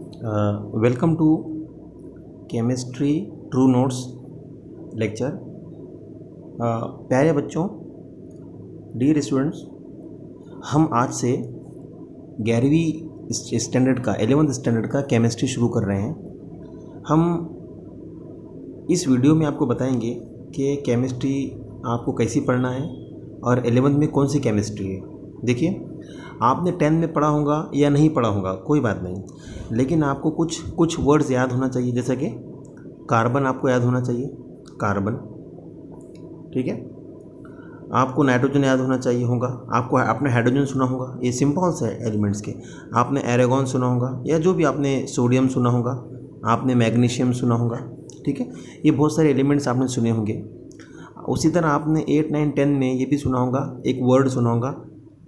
Welcome to chemistry true notes lecture. प्यारे बच्चों, dear students, हम आज से 11वीं स्टैंडर्ड का 11th स्टैंडर्ड का केमिस्ट्री शुरू कर रहे हैं। हम इस वीडियो में आपको बताएंगे कि केमिस्ट्री आपको कैसी पढ़ना है और 11th में कौन सी केमिस्ट्री है। देखिए, आपने 10th में पढ़ा होगा या नहीं पढ़ा होगा कोई बात नहीं, लेकिन आपको कुछ वर्ड्स याद होना चाहिए। जैसे कि कार्बन आपको याद होना चाहिए, कार्बन, ठीक है। आपको नाइट्रोजन याद होना चाहिए होगा, आपने हाइड्रोजन सुना होगा, ये सिंपल्स है एलिमेंट्स के। आपने एरेगॉन सुना होगा या जो भी आपने सोडियम सुना होगा, आपने मैग्नीशियम सुना होगा, ठीक है। ये बहुत सारे एलिमेंट्स आपने सुने होंगे। उसी तरह आपने 8, 9, 10 में ये भी सुना होगा, एक वर्ड सुना होगा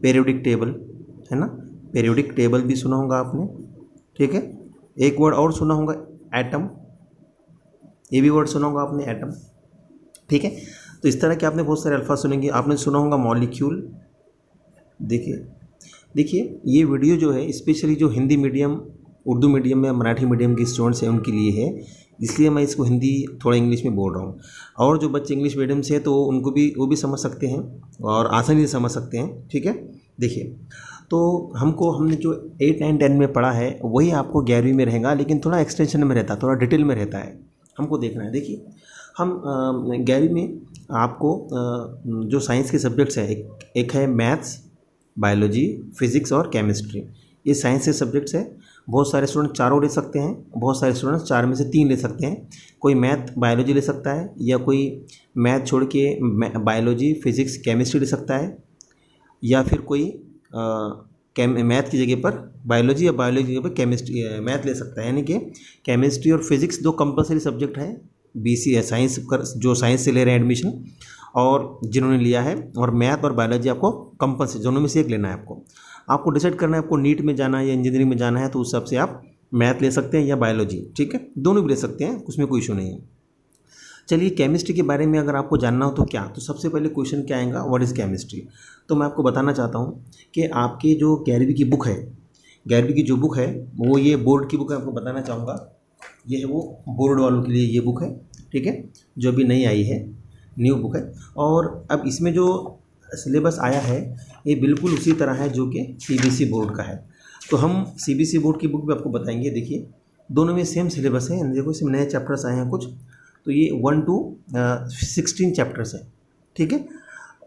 पीरियोडिक टेबल, है ना। पीरियोडिक टेबल भी सुना होगा आपने, ठीक है। एक वर्ड और सुना होगा एटम, ये भी वर्ड सुना होगा आपने एटम, ठीक है। तो इस तरह के आपने बहुत सारे अल्फाज सुनेंगे। आपने सुना होगा मॉलिक्यूल। देखिए ये वीडियो जो है स्पेशली जो हिंदी मीडियम, उर्दू मीडियम या मराठी मीडियम के स्टूडेंट्स हैं उनके लिए है, इसलिए मैं इसको हिंदी थोड़ा इंग्लिश में बोल रहा हूँ। और जो बच्चे इंग्लिश मीडियम से हैं तो उनको भी वो भी समझ सकते हैं और आसानी से समझ सकते हैं, ठीक है। देखिए, तो हमने जो 8, 9, 10 में पढ़ा है वही आपको 11वीं में रहेगा, लेकिन थोड़ा एक्सटेंशन में रहता है, थोड़ा डिटेल में रहता है, हमको देखना है। देखिए, हम 11वीं में आपको जो साइंस के सब्जेक्ट्स हैं, एक है मैथ्स, बायोलॉजी, फिज़िक्स और केमिस्ट्री। ये साइंस के सब्जेक्ट्स है। बहुत सारे स्टूडेंट चारों ले सकते हैं, बहुत सारे स्टूडेंट्स 4 में से 3 ले सकते हैं। कोई मैथ बायोलॉजी ले सकता है, या कोई मैथ छोड़ के बायोलॉजी, फिज़िक्स, केमिस्ट्री ले सकता है, या फिर कोई मैथ की जगह पर बायोलॉजी या बायोलॉजी की जगह पर केमिस्ट्री मैथ ले सकता है। यानी कि केमिस्ट्री और फिज़िक्स 2 कंपलसरी सब्जेक्ट है BC है, साइंस कर जो साइंस से ले रहे हैं एडमिशन और जिन्होंने लिया है, और मैथ और बायोलॉजी आपको कंपलसरी, दोनों में से एक लेना है। आपको डिसाइड करना है आपको नीट में जाना है या इंजीनियरिंग में जाना है, तो उस हिसाब से आप मैथ ले सकते हैं या बायोलॉजी, ठीक है। दोनों भी ले सकते हैं, उसमें कोई इशू नहीं है। चलिए, केमिस्ट्री के बारे में अगर आपको जानना हो तो क्या, तो सबसे पहले क्वेश्चन क्या आएगा, व्हाट इज़ केमिस्ट्री। तो मैं आपको बताना चाहता हूँ कि आपकी जो 11वीं की बुक है, 11वीं की जो बुक है वो ये बोर्ड की बुक है। आपको बताना चाहूँगा, ये है वो बोर्ड वालों के लिए ये बुक है, ठीक है, जो अभी नई आई है, न्यू बुक है। और अब इसमें जो सिलेबस आया है ये बिल्कुल उसी तरह है जो कि CBSE बोर्ड का है। तो हम CBSE बोर्ड की बुक भी आपको बताएंगे। देखिए, दोनों में सेम सिलेबस है। देखो, इसमें नए चैप्टर्स आए हैं कुछ, तो ये 1 to 16 चैप्टर्स है, ठीक है।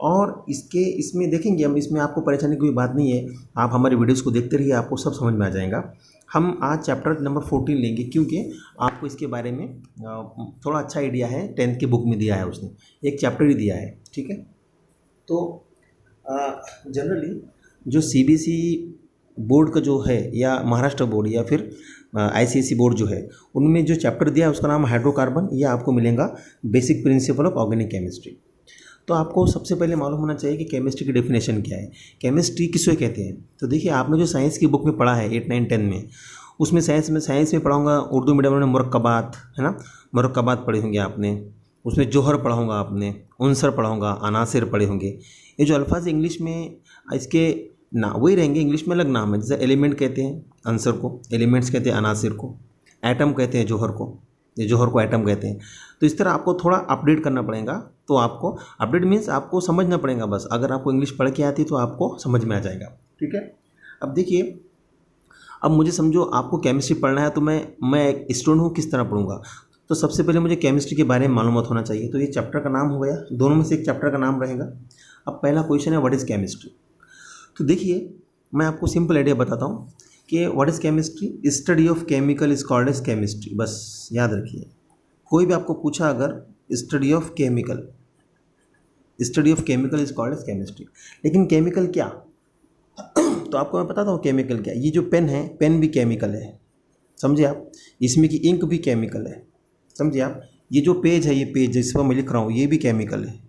और इसमें देखेंगे हम, इसमें आपको परेशानी की कोई बात नहीं है। आप हमारे वीडियोस को देखते रहिए, आपको सब समझ में आ जाएगा। हम आज चैप्टर नंबर 14 लेंगे, क्योंकि आपको इसके बारे में थोड़ा अच्छा आइडिया है। 10th की बुक में दिया है, उसने एक चैप्टर ही दिया है, ठीक है। तो जनरली जो CBSE बोर्ड का जो है, या महाराष्ट्र बोर्ड, या फिर ICSE बोर्ड जो है, उनमें जो चैप्टर दिया है उसका नाम हाइड्रोकार्बन। ये आपको मिलेगा basic principle of organic chemistry. तो आपको सबसे पहले मालूम होना चाहिए कि केमिस्ट्री की डेफिनेशन क्या है, केमिस्ट्री किसे कहते हैं। तो देखिए, आपने जो साइंस की बुक में पढ़ा है 8, 9, 10 में, उसमें साइंस में पढ़ाऊँगा, उर्दू मीडियम में मुरक्कबात, है ना, मुरक्कबात पढ़े होंगे आपने। उसमें जोहर पढ़ाऊँगा आपने, उनसर पढ़ाऊँगा, अनासिर पढ़े होंगे। ये जो अल्फाज इंग्लिश में इसके ना वही रहेंगे, इंग्लिश में अलग नाम है। जैसे एलिमेंट कहते हैं आंसर को, एलिमेंट्स कहते हैं अनासिर को, एटम कहते हैं जोहर को, ये जोहर को एटम कहते हैं। तो इस तरह आपको थोड़ा अपडेट करना पड़ेगा। तो आपको अपडेट मीन्स आपको समझना पड़ेगा बस। अगर आपको इंग्लिश पढ़ के आती तो आपको समझ में आ जाएगा, ठीक है। अब देखिए, अब मुझे समझो आपको केमिस्ट्री पढ़ना है, तो मैं एक स्टूडेंट हूँ, किस तरह पढ़ूंगा। तो सबसे पहले मुझे केमिस्ट्री के बारे में मालूमात होना चाहिए। तो ये चैप्टर का नाम हो गया, दोनों में से एक चैप्टर का नाम रहेगा। अब पहला क्वेश्चन है, व्हाट इज़ केमिस्ट्री। तो देखिए, मैं आपको सिंपल आइडिया बताता हूँ कि what is chemistry. Study of chemical is called as chemistry. बस याद रखिए, कोई भी आपको पूछा अगर study of chemical is called as chemistry. लेकिन केमिकल क्या, तो आपको मैं बताता हूँ केमिकल क्या। ये जो पेन है, पेन भी केमिकल है, समझे आप। इसमें की इंक भी केमिकल है, समझिए आप। ये जो पेज है, ये पेज जिस पर मैं लिख रहा हूँ, ये भी केमिकल है,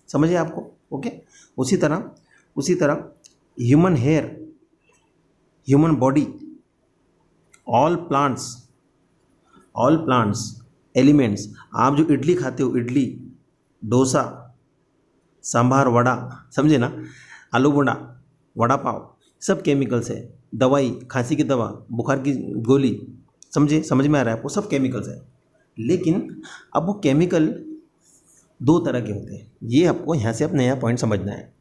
समझिए आपको, ओके। उसी तरह human hair, human body, all plants, elements. आप जो इडली खाते हो, इडली, डोसा, सांभर, वड़ा, समझे ना, आलू बोंडा, वड़ा पाव, सब केमिकल्स है। दवाई, खांसी की दवा, बुखार की गोली, समझे, समझ में आ रहा है आपको, सब केमिकल्स है। लेकिन अब वो केमिकल दो तरह के होते हैं, ये आपको यहाँ से अब नया पॉइंट समझना है,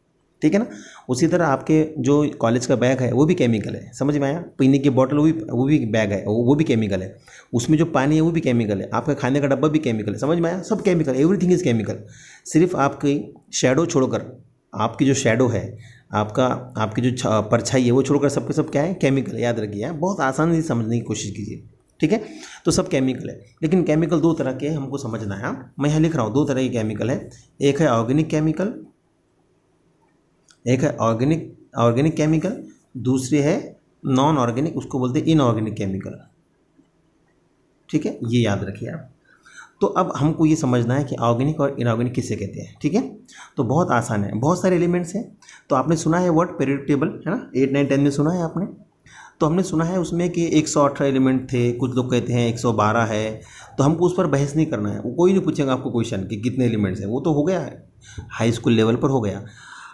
ठीक है ना। उसी तरह आपके जो कॉलेज का बैग है वो भी केमिकल है, समझ में आया। पीने की बोतल वो भी बैग है, वो भी केमिकल है। उसमें जो पानी है वो भी केमिकल है। आपका खाने का डब्बा भी केमिकल है, समझ में आया। सब केमिकल, एवरीथिंग इज़ केमिकल। सिर्फ आपकी शैडो छोड़कर, आपकी जो शैडो है, आपकी जो परछाई है, वो छोड़कर सबके सब क्या है, केमिकल। याद रखिए, बहुत आसानी से समझने की कोशिश कीजिए, ठीक है। तो सब केमिकल है, लेकिन केमिकल दो तरह के हमको समझना है। मैं यहाँ लिख रहा हूँ दो तरह के केमिकल है। एक है ऑर्गेनिक केमिकल, एक है ऑर्गेनिक केमिकल, दूसरी है नॉन ऑर्गेनिक, उसको बोलते हैं इनऑर्गेनिक केमिकल, ठीक है। ये याद रखिए आप। तो अब हमको ये समझना है कि ऑर्गेनिक और इनऑर्गेनिक किसे कहते हैं, ठीक है। तो बहुत आसान है, बहुत सारे एलिमेंट्स हैं। तो आपने सुना है वर्ड पीरियोडिक टेबल, है ना, 8, 9, 10 में सुना है आपने। तो हमने सुना है उसमें कि 118 एलिमेंट थे, कुछ लोग कहते हैं 112 है। तो हमको उस पर बहस नहीं करना है, वो कोई नहीं पूछेगा आपको क्वेश्चन कि कितने एलिमेंट्स हैं, वो तो हो गया है, हाई स्कूल लेवल पर हो गया।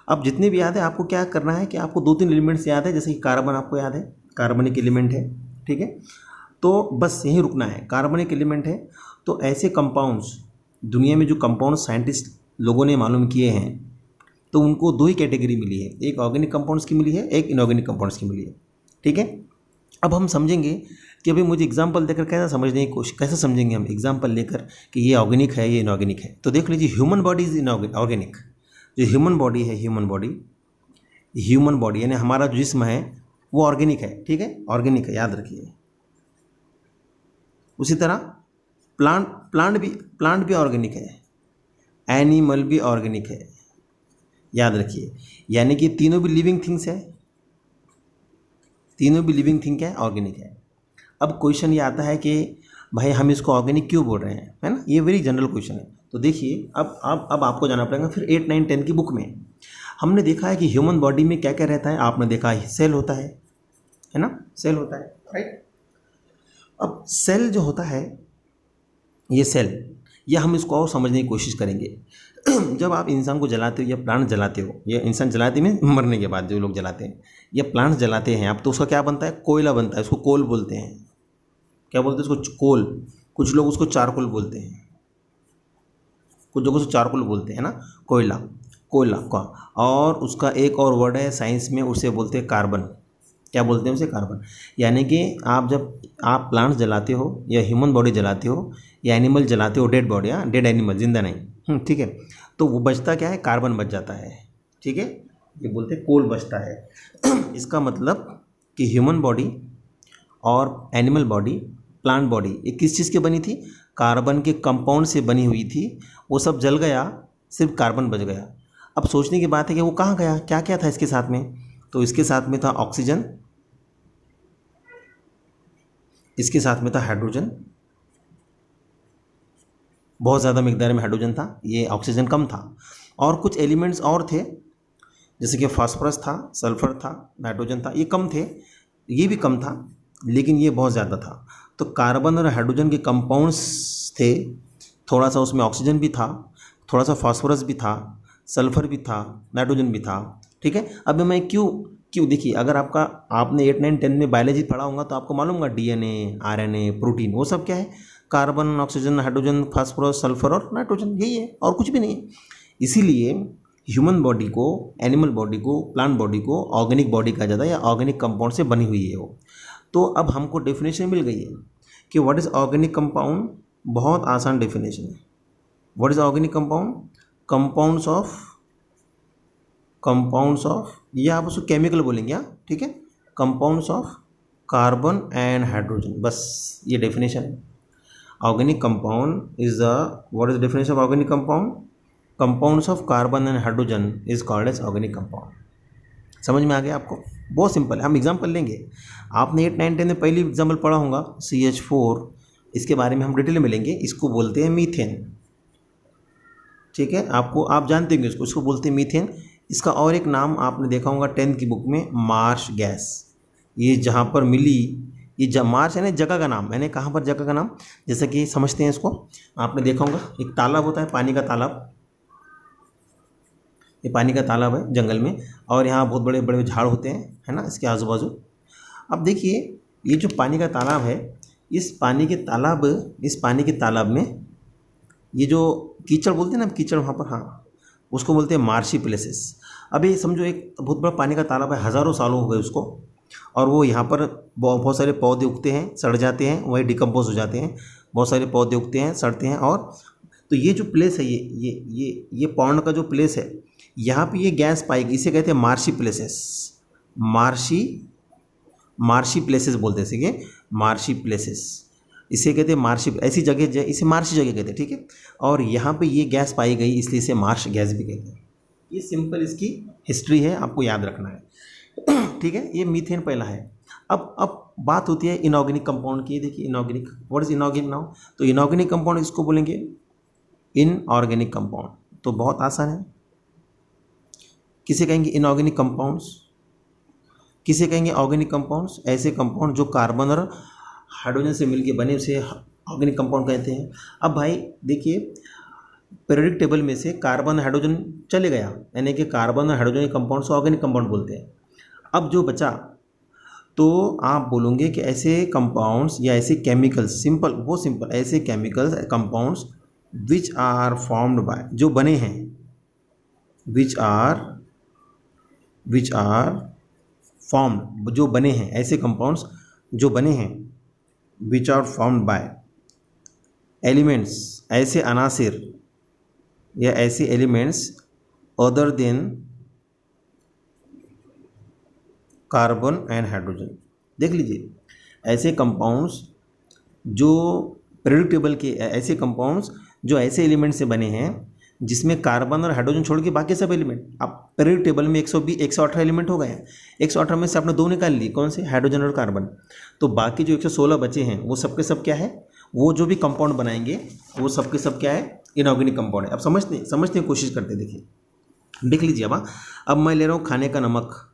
अब जितने भी याद है आपको क्या करना है कि आपको 2-3 एलिमेंट्स याद है, जैसे कि कार्बन आपको याद है, कार्बनिक एलिमेंट है, ठीक है। तो बस यहीं रुकना है, कार्बनिक एलिमेंट है। तो ऐसे कंपाउंड्स, दुनिया में जो कंपाउंड साइंटिस्ट लोगों ने मालूम किए हैं, तो उनको दो ही कैटेगरी मिली है, एक ऑर्गेनिक कंपाउंड्स की मिली है, एक इनऑर्गेनिक कंपाउंड्स की मिली है, ठीक है। अब हम समझेंगे कि अभी मुझे एग्जांपल देकर कैसा समझने की कोशिश, कैसे समझेंगे हम एग्जांपल लेकर कि ये ऑर्गेनिक है, ये इनऑर्गेनिक है। तो देख लीजिए, ह्यूमन बॉडी इज ऑर्गेनिक। जो ह्यूमन बॉडी है, ह्यूमन बॉडी यानी हमारा जो जिस्म है वो ऑर्गेनिक है, ठीक है, ऑर्गेनिक है, याद रखिए। उसी तरह प्लांट भी ऑर्गेनिक है, एनिमल भी ऑर्गेनिक है, याद रखिए। यानी कि तीनों भी लिविंग थिंग्स है, तीनों भी लिविंग थिंग क्या है, ऑर्गेनिक है। अब क्वेश्चन ये आता है कि भाई हम इसको ऑर्गेनिक क्यों बोल रहे हैं, है ना, ये वेरी जनरल क्वेश्चन है। तो देखिए, अब आपको जाना पड़ेगा फिर 8, 9, 10 की बुक में। हमने देखा है कि ह्यूमन बॉडी में क्या क्या रहता है, आपने देखा है सेल होता है ना, सेल होता है, राइट। अब सेल जो होता है, ये सेल, या हम इसको और समझने की कोशिश करेंगे। जब आप इंसान को जलाते हो या प्लांट जलाते हो, या इंसान जलाते में मरने के बाद जो लोग जलाते हैं, या प्लांट्स जलाते हैं आप, तो उसका क्या बनता है, कोयला बनता है, उसको कोल बोलते हैं। क्या बोलते हैं उसको, कोल। कुछ लोग उसको चारकोल बोलते हैं, कुछ लोग उसको चारकोल बोलते हैं ना, कोयला का। और उसका एक और वर्ड है साइंस में, उसे बोलते हैं कार्बन। क्या बोलते हैं उसे, कार्बन। यानी कि जब आप प्लांट्स जलाते हो या ह्यूमन बॉडी जलाते हो या एनिमल जलाते हो, डेड बॉडी, हाँ, डेड एनिमल, जिंदा नहीं, ठीक है, तो वो बचता क्या है, कार्बन बच जाता है, ठीक है। ये बोलते हैं कोल बचता है। इसका मतलब कि ह्यूमन बॉडी और एनिमल बॉडी, प्लांट बॉडी, ये किस चीज़ की बनी थी, कार्बन के कंपाउंड से बनी हुई थी। वो सब जल गया, सिर्फ कार्बन बच गया। अब सोचने की बात है कि वो कहाँ गया, क्या क्या था इसके साथ में। तो इसके साथ में था ऑक्सीजन, इसके साथ में था हाइड्रोजन, बहुत ज़्यादा मिकदार में हाइड्रोजन था, ये ऑक्सीजन कम था। और कुछ एलिमेंट्स और थे, जैसे कि फास्फोरस था, सल्फर था, नाइट्रोजन था, ये कम थे, ये भी कम था, लेकिन ये बहुत ज़्यादा था। तो कार्बन और हाइड्रोजन के कंपाउंड्स थे, थोड़ा सा उसमें ऑक्सीजन भी था, थोड़ा सा फास्फोरस भी था, सल्फर भी था, नाइट्रोजन भी था, ठीक है। अब मैं क्यों देखिए, अगर आपने 8, 9, 10 में बायोलॉजी पढ़ा होगा तो आपको मालूम होगा DNA, RNA, प्रोटीन, वो सब क्या है, carbon, oxygen, hydrogen, phosphorus, sulphur और नाइट्रोजन, यही है, और कुछ भी नहीं है। इसीलिए ह्यूमन बॉडी को, एनिमल बॉडी को, प्लांट बॉडी को ऑर्गेनिक बॉडी कहा जाता है, या ऑर्गेनिक कंपाउंड से बनी हुई है वो। तो अब हमको डेफिनेशन मिल गई है कि व्हाट इज़ ऑर्गेनिक कंपाउंड। बहुत आसान डेफिनेशन है। What is organic compound, compounds of, ये आप उसको केमिकल बोलेंगे, ठीक है, compounds of carbon and hydrogen, बस ये डेफिनेशन है। Organic compound is what is the definition of organic compound, compounds of carbon and hydrogen is called as organic compound. समझ में आ गया आपको, बहुत सिंपल है। हम एग्जांपल लेंगे, आपने 8, 9, 10 में पहली एग्जांपल पढ़ा होगा CH4, इसके बारे में हम डिटेल में लेंगे। इसको बोलते हैं मीथेन, ठीक है, आप जानते होंगे इसको बोलते हैं मीथेन। इसका और एक नाम आपने देखा होगा 10th की बुक में, मार्श गैस। ये जहाँ पर मिली, ये मार्श है ना, जगह का नाम, मैंने कहाँ पर जगह का नाम, जैसा कि समझते हैं इसको, आपने देखा होगा एक तालाब होता है, पानी का तालाब, ये पानी का तालाब है जंगल में, और यहाँ बहुत बड़े बड़े झाड़ होते हैं, है ना, इसके आजू बाजू। अब देखिए, ये जो पानी का तालाब है, इस पानी के तालाब में ये जो कीचड़ बोलते हैं ना, कीचड़ वहाँ पर, हाँ, उसको बोलते हैं मार्शी प्लेसेस। अभी समझो एक बहुत बड़ा पानी का तालाब है, हज़ारों सालों हो गए उसको, और वो यहाँ पर बहुत सारे पौधे उगते हैं, सड़ जाते हैं, वही डिकम्पोज हो जाते हैं, बहुत सारे पौधे उगते हैं, सड़ते हैं, और तो ये जो प्लेस है, ये पॉन्ड का जो प्लेस है, यहाँ पे ये गैस पाई गई, इसे कहते हैं मार्शी प्लेसेस। मार्शी प्लेसेस बोलते हैं इसे, मार्शी प्लेसेस, इसे कहते हैं मार्शी, ऐसी जगह इसे मार्शी जगह कहते हैं, ठीक है। और यहाँ पे ये गैस पाई गई, इसलिए इसे मार्श गैस भी कहते हैं। ये सिंपल इसकी हिस्ट्री है, आपको याद रखना है, ठीक है। ये मीथेन पहला है। अब बात होती है इनऑर्गेनिक कंपाउंड की। देखिए inorganic, what is inorganic now? तो इनऑर्गेनिक कंपाउंड इसको बोलेंगे इनऑर्गेनिक कंपाउंड। तो बहुत आसान है, किसे कहेंगे इनऑर्गेनिक कंपाउंड्स, किसे कहेंगे ऑर्गेनिक कंपाउंड्स? ऐसे कंपाउंड जो कार्बन और हाइड्रोजन से मिलकर बने उसे ऑर्गेनिक कंपाउंड कहते हैं। अब भाई देखिए, पीरियोडिक टेबल में से कार्बन हाइड्रोजन चले गया, यानी कि कार्बन और हाइड्रोजन के कंपाउंड से ऑर्गेनिक कंपाउंड बोलते हैं। अब जो बचा, तो आप बोलोगे कि ऐसे कंपाउंड्स या ऐसे केमिकल्स, सिंपल ऐसे chemicals compounds which are formed by, जो बने हैं, विच आर फॉर्म्ड, जो बने हैं, ऐसे कंपाउंड्स जो बने हैं, which are formed by elements, ऐसे अनासिर या ऐसे elements other than carbon and hydrogen. देख लीजिए, ऐसे कंपाउंड्स जो पीरियोडिक टेबल के, ऐसे कंपाउंड्स जो ऐसे एलिमेंट से बने हैं जिसमें कार्बन और हाइड्रोजन छोड़ के बाकी सब एलिमेंट, आप पीरियोडिक टेबल में 118 एलिमेंट हो गए हैं, 118 में से आपने 2 निकाल लिए, कौन से? हाइड्रोजन और कार्बन। तो बाकी जो 116 बचे हैं वो सबके सब क्या है? वो जो भी कंपाउंड बनाएंगे वो सबके सब क्या है? इनऑर्गेनिक कंपाउंड है। अब समझने की कोशिश करते, देखिए देख लीजिए। अब मैं ले रहा हूँ खाने का नमक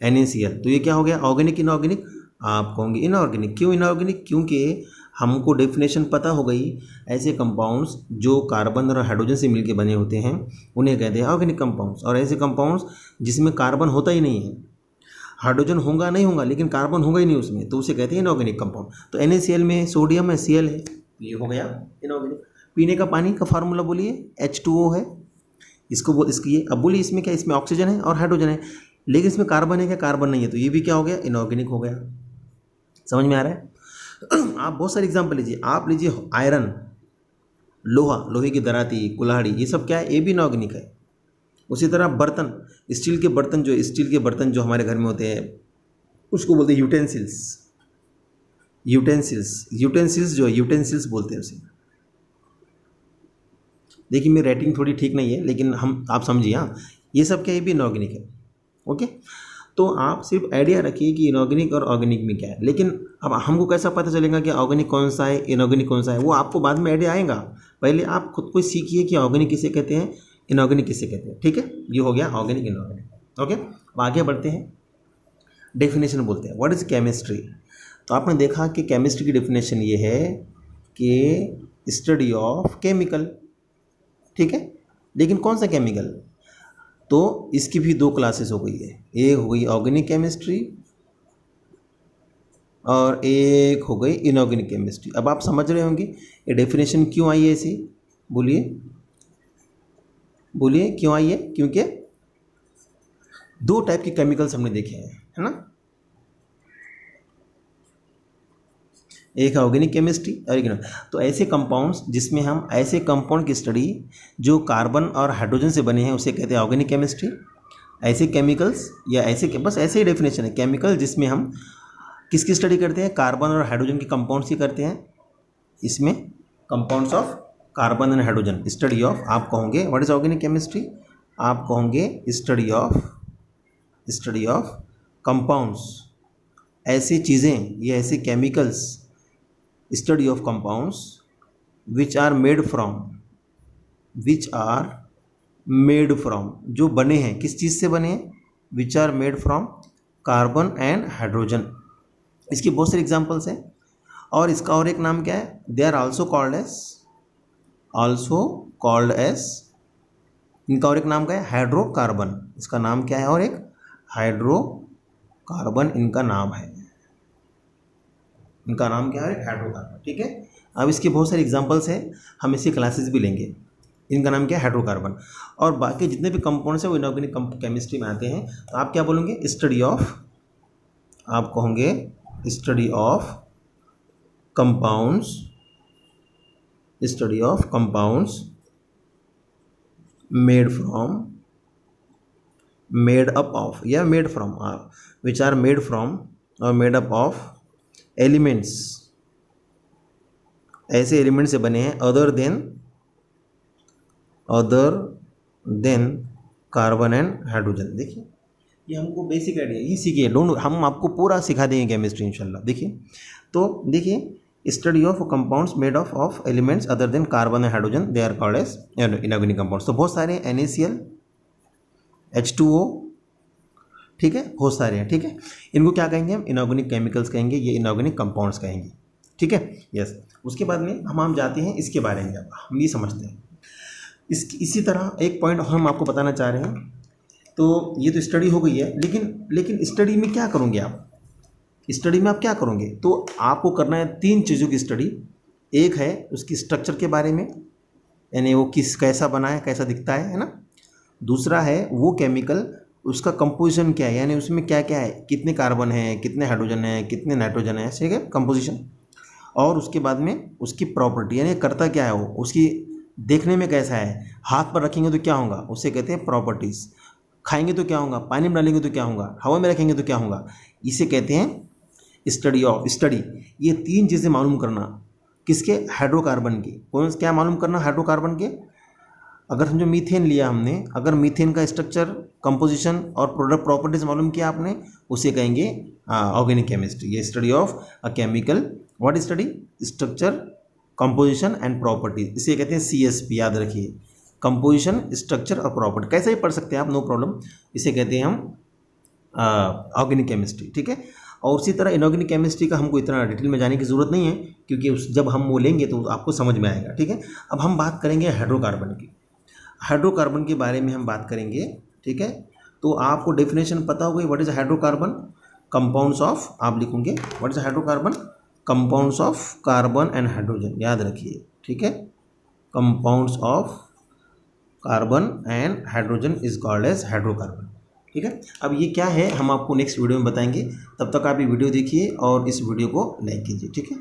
NaCl, तो ये क्या हो गया? Organic inorganic? आप कहोगे इनऑर्गेनिक। क्यों इनऑर्गेनिक? क्योंकि हमको डेफिनेशन पता हो गई, ऐसे कंपाउंड्स जो कार्बन और हाइड्रोजन से मिलकर बने होते हैं उन्हें कहते हैं ऑर्गेनिक कंपाउंड्स। और ऐसे कंपाउंड्स जिसमें कार्बन होता ही नहीं है, हाइड्रोजन होगा नहीं होगा लेकिन कार्बन होगा ही नहीं उसमें, तो उसे कहते हैं इनऑर्गेनिक कंपाउंड। तो NaCl में सोडियम है, Cl है, ये हो गया इनऑर्गेनिक। पीने का पानी का फार्मूला बोलिए, H2O है, इसकी अब बोलिए इसमें क्या? इसमें ऑक्सीजन है और हाइड्रोजन है, लेकिन इसमें कार्बन है क्या? कार्बन नहीं है, तो ये भी क्या हो गया? इनऑर्गेनिक हो गया। समझ में आ रहा है? आप बहुत सारे एग्जाम्पल लीजिए, आप लीजिए आयरन, लोहे की दराती, कुल्हाड़ी, ये सब क्या है? ये भी इनऑर्गेनिक है। उसी तरह बर्तन, स्टील के बर्तन जो हमारे घर में होते हैं उसको बोलते हैं यूटेंसिल्स जो है, यूटेंसिल्स बोलते हैं उसे। देखिए मेरी राइटिंग थोड़ी ठीक नहीं है, लेकिन आप समझिए, हाँ, ये सब क्या है? भी इनऑर्गेनिक है। ओके, तो आप सिर्फ आइडिया रखिए कि इनऑर्गेनिक और ऑर्गेनिक में क्या है। लेकिन अब हमको कैसा पता चलेगा कि ऑर्गेनिक कौन सा है, इनऑर्गेनिक कौन सा है? वो आपको बाद में आइडिया आएगा। पहले आप खुद को सीखिए कि ऑर्गेनिक किसे कहते हैं, इनऑर्गेनिक किसे कहते हैं। ठीक है, ये हो गया ऑर्गेनिक इनऑर्गेनिक। ओके, अब आगे बढ़ते हैं, डेफिनेशन बोलते हैं। What is chemistry? तो आपने देखा कि केमिस्ट्री की डेफिनेशन ये है कि स्टडी ऑफ केमिकल। ठीक है, लेकिन कौन सा केमिकल? तो इसकी भी 2 क्लासेस हो गई है, एक हो गई ऑर्गेनिक केमिस्ट्री और एक हो गई इनऑर्गेनिक केमिस्ट्री। अब आप समझ रहे होंगे ये डेफिनेशन क्यों आई है ऐसी? बोलिए क्यों आई है? क्योंकि 2 टाइप के केमिकल्स हमने देखे हैं, है ना? एक है ऑर्गेनिक केमिस्ट्री और एक, तो ऐसे कंपाउंड्स जिसमें हम ऐसे कंपाउंड की स्टडी जो कार्बन और हाइड्रोजन से बने हैं उसे कहते हैं ऑर्गेनिक केमिस्ट्री। ऐसे केमिकल्स या ऐसे, बस ऐसे ही डेफिनेशन है, केमिकल जिसमें हम किसकी स्टडी करते हैं? कार्बन और हाइड्रोजन के कंपाउंड्स की करते हैं। इसमें compounds of carbon and hydrogen, study of, आप कहोगे व्हाट इज ऑर्गेनिक केमिस्ट्री? आप कहोगे स्टडी ऑफ कंपाउंड्स, ऐसी चीज़ें या ऐसे chemicals, study of compounds which are made from, जो बने हैं, किस चीज़ से बने हैं? Which are made from carbon and hydrogen. इसकी बहुत सारे एग्जांपल्स हैं, और इसका और एक नाम क्या है? They are also called as, इनका और एक नाम क्या है? हाइड्रोकार्बन। इसका नाम क्या है? और एक हाइड्रोकार्बन इनका नाम है। इनका नाम क्या है, हाइड्रोकार्बन। ठीक है, अब इसके बहुत सारे एग्जांपल्स हैं, हम इसकी क्लासेस भी लेंगे। इनका नाम क्या है, हाइड्रोकार्बन। और बाकी जितने भी कंपाउंड्स हैं वो इनऑर्गेनिक केमिस्ट्री में आते हैं। तो आप क्या बोलेंगे, स्टडी ऑफ, आप कहोगे study of compounds, study of compounds made from, made up of या made from, which are made from और मेड अप ऑफ एलिमेंट्स, ऐसे एलिमेंट से बने हैं other than carbon and hydrogen. देखिए ये हमको बेसिक आइडिया ये सीखिए, डोंट, हम आपको पूरा सिखा देंगे केमिस्ट्री इंशाल्लाह। देखिए तो देखिए study of compounds made of elements other than carbon and hydrogen, they are called as inorganic compounds. तो बहुत सारे NaCl, H2O, ठीक है, बहुत सारे हैं। ठीक है, इनको क्या कहेंगे हम, इनऑर्गेनिक केमिकल्स कहेंगे, ये इनऑर्गेनिक कंपाउंड्स कहेंगे। ठीक है, यस। उसके बाद में हम जाते हैं इसके बारे में, अब हम ये समझते हैं इसी तरह एक पॉइंट हम आपको बताना चाह रहे हैं। तो ये तो स्टडी हो गई है, लेकिन स्टडी में क्या करोगे आप, स्टडी में आप क्या करोगे, तो आपको करना है 3 चीज़ों की स्टडी। एक है उसकी स्ट्रक्चर के बारे में, यानी वो कैसा बना है, कैसा दिखता है ना। दूसरा है वो केमिकल, उसका कंपोजिशन क्या है, यानी उसमें क्या क्या है, कितने कार्बन है, कितने हाइड्रोजन है, कितने नाइट्रोजन है, ठीक है, कंपोजिशन। और उसके बाद में उसकी प्रॉपर्टी, यानी करता क्या है वो, उसकी देखने में कैसा है, हाथ पर रखेंगे तो क्या होगा, उसे कहते हैं प्रॉपर्टीज़। खाएंगे तो क्या होगा, पानी में डालेंगे तो क्या होगा, हवा में रखेंगे तो क्या होगा, इसे कहते हैं स्टडी ऑफ। स्टडी, ये 3 चीज़ें मालूम करना, किसके, हाइड्रोकार्बन की। कौन क्या मालूम करना, हाइड्रोकार्बन के। अगर समझो मीथेन लिया हमने, अगर मीथेन का स्ट्रक्चर, कंपोजिशन और प्रोडक्ट प्रॉपर्टीज मालूम किया आपने, उसे कहेंगे ऑर्गेनिक केमिस्ट्री। ये study of a chemical, what study, structure, composition and properties, इसे कहते हैं CSP, याद रखिए, कंपोजिशन, स्ट्रक्चर और प्रॉपर्टी। कैसे भी पढ़ सकते हैं आप, नो प्रॉब्लम, इसे कहते हैं हम ऑर्गेनिक केमिस्ट्री। ठीक है, और उसी तरह इनऑर्गेनिक केमिस्ट्री का हमको इतना डिटेल में जाने की ज़रूरत नहीं है, क्योंकि जब हम वो लेंगे तो आपको समझ में आएगा। ठीक है, अब हम बात करेंगे हाइड्रोकार्बन की। हाइड्रोकार्बन के बारे में हम बात करेंगे। ठीक है, तो आपको डेफिनेशन पता होगी, what is hydrocarbon, compounds of, आप लिखोगे what is hydrocarbon, compounds of carbon and hydrogen, याद रखिए। ठीक है, compounds of carbon and hydrogen is called as hydrocarbon. ठीक है, अब ये क्या है हम आपको नेक्स्ट वीडियो में बताएंगे। तब तक आप ये वीडियो देखिए और इस वीडियो को लाइक कीजिए। ठीक है।